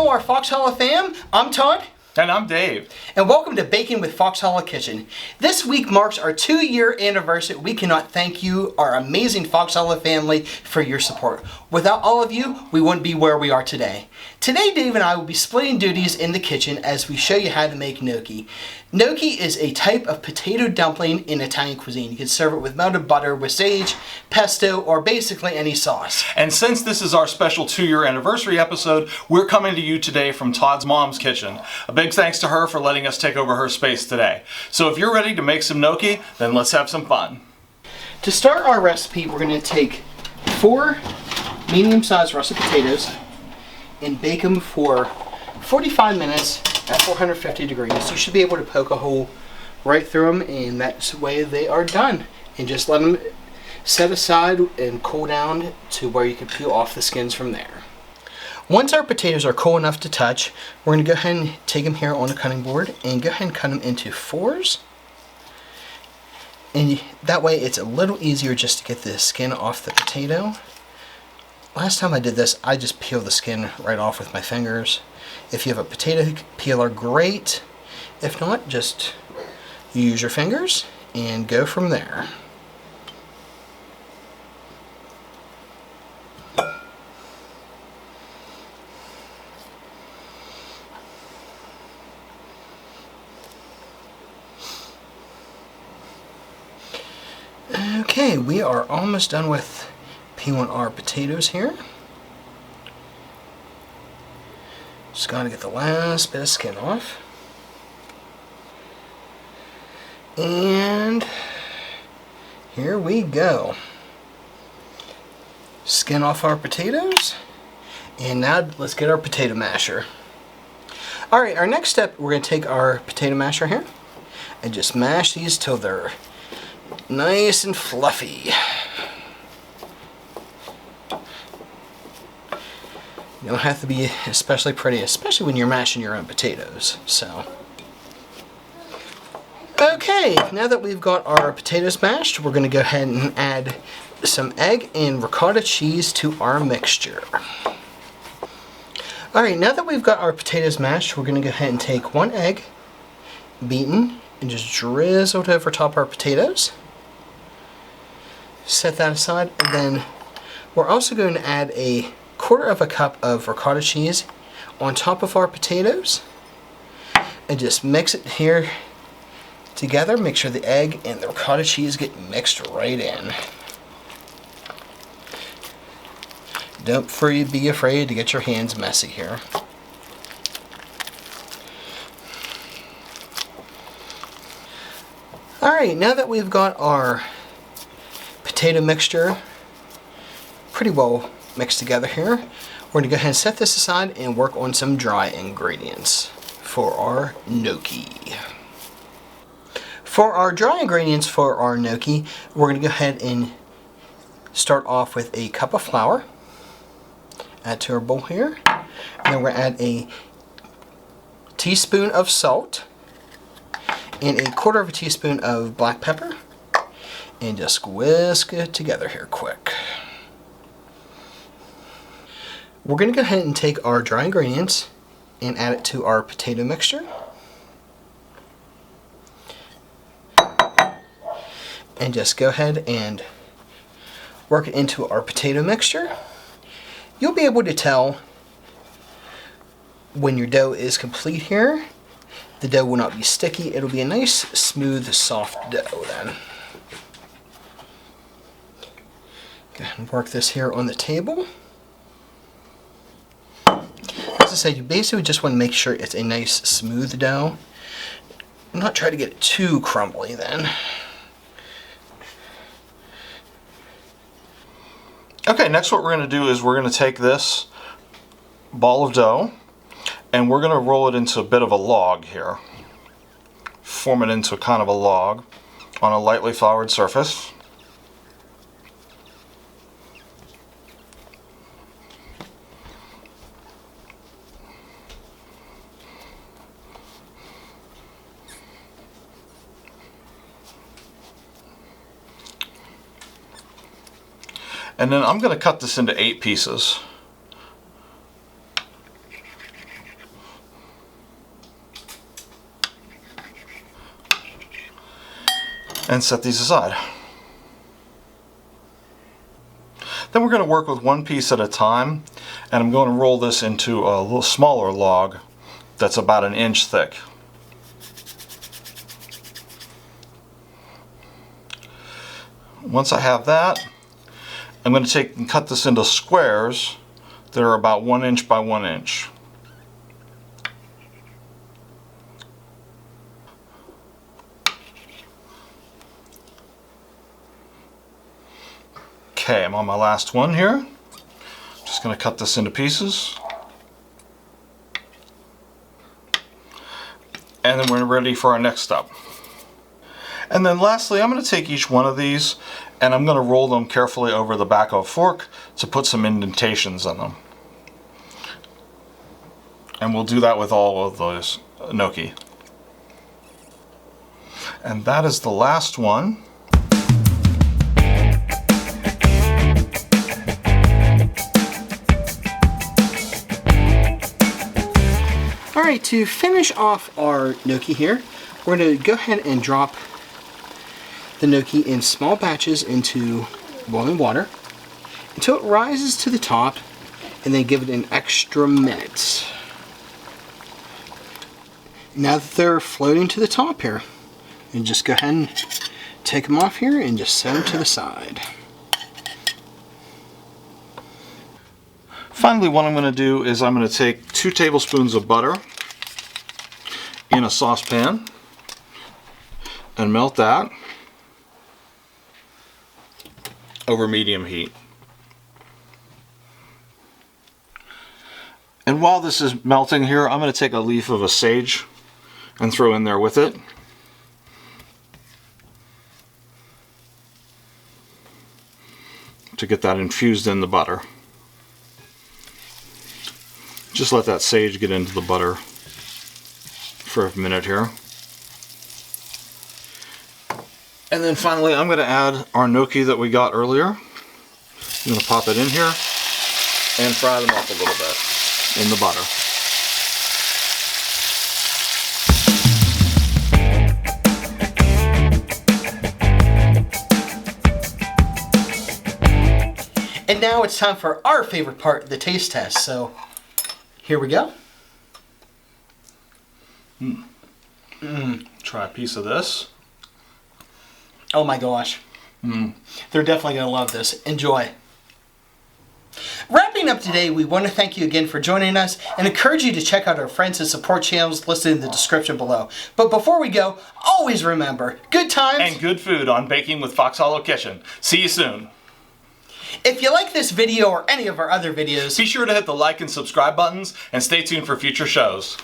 Hello, our Fox Hallow Fam. I'm Todd. And I'm Dave. And welcome to Baking with Fox Hallow Kitchen. This week marks our 2-year anniversary. We cannot thank you, our amazing Fox Hallow family, for your support. Without all of you, we wouldn't be where we are today. Today, Dave and I will be splitting duties in the kitchen as we show you how to make gnocchi. Gnocchi is a type of potato dumpling in Italian cuisine. You can serve it with melted butter, with sage, pesto, or basically any sauce. And since this is our special 2-year anniversary episode, we're coming to you today from Todd's mom's kitchen. A big thanks to her for letting us take over her space today. So if you're ready to make some gnocchi, then let's have some fun. To start our recipe, we're going to take 4 medium-sized russet potatoes and bake them for 45 minutes at 450 degrees. You should be able to poke a hole right through them, and that's the way they are done. And just let them set aside and cool down to where you can peel off the skins from there. Once our potatoes are cool enough to touch, we're going to go ahead and take them here on a cutting board and go ahead and cut them into 4s. And that way it's a little easier just to get the skin off the potato. Last time I did this, I just peeled the skin right off with my fingers. If you have a potato peeler, great. If not, just use your fingers and go from there. Okay, we are almost done with peeling our potatoes here. Just gotta get the last bit of skin off. And here we go. Skin off our potatoes. And now let's get our potato masher. Alright, our next step, we're gonna take our potato masher here and just mash these till they're nice and fluffy. You don't have to be especially pretty, especially when you're mashing your own potatoes. So, okay, now that we've got our potatoes mashed, we're going to go ahead and add some egg and ricotta cheese to our mixture. Alright, now that we've got our potatoes mashed, we're going to go ahead and take 1 egg, beaten, and just drizzle it over top our potatoes. Set that aside, and then we're also going to add a 1/4 cup of ricotta cheese on top of our potatoes and just mix it here together. Make sure the egg and the ricotta cheese get mixed right in. Don't be afraid to get your hands messy here. Alright, now that we've got our potato mixture pretty well mixed together here, we're going to go ahead and set this aside and work on some dry ingredients for our gnocchi. For our dry ingredients for our gnocchi, we're going to go ahead and start off with a cup of flour. Add to our bowl here. And then we're going to add a teaspoon of salt and a 1/4 teaspoon of black pepper. And just whisk it together here quick. We're going to go ahead and take our dry ingredients and add it to our potato mixture. And just go ahead and work it into our potato mixture. You'll be able to tell when your dough is complete here. The dough will not be sticky. It'll be a nice, smooth, soft dough then. Go ahead and work this here on the table. As I said, you basically just want to make sure it's a nice smooth dough. Not try to get it too crumbly then. Okay, next what we're going to do is we're going to take this ball of dough and we're going to roll it into a bit of a log here. Form it into kind of a log on a lightly floured surface. And then I'm going to cut this into 8 pieces. and set these aside. Then we're going to work with one piece at a time, and I'm going to roll this into a little smaller log that's about 1 inch thick. Once I have that, I'm going to take and cut this into squares that are about 1 inch by 1 inch. Okay, I'm on my last one here. Just going to cut this into pieces. And then we're ready for our next step. And then lastly, I'm going to take each one of these and I'm going to roll them carefully over the back of a fork to put some indentations in them. And we'll do that with all of those gnocchi. And that is the last one. Alright, to finish off our gnocchi here, we're going to go ahead and drop the gnocchi in small batches into boiling water until it rises to the top, and then give it an extra minute. Now that they're floating to the top here, and just go ahead and take them off here and just set them to the side. Finally, what I'm going to do is I'm going to take 2 tablespoons of butter in a saucepan and melt that over medium heat. And while this is melting here, I'm going to take a leaf of a sage and throw in there with it. To get that infused in the butter. Just let that sage get into the butter for a minute here. And then finally I'm going to add our gnocchi that we got earlier. I'm going to pop it in here and fry them up a little bit in the butter. And now it's time for our favorite part, the taste test. So here we go. Try a piece of this. Oh my gosh. They're definitely going to love this. Enjoy. Wrapping up today, we want to thank you again for joining us and encourage you to check out our friends and support channels listed in the description below. But before we go, always remember, good times And good food on Baking with Fox Hallow Kitchen. See you soon. If you like this video or any of our other videos, Be sure to hit the like and subscribe buttons and stay tuned for future shows.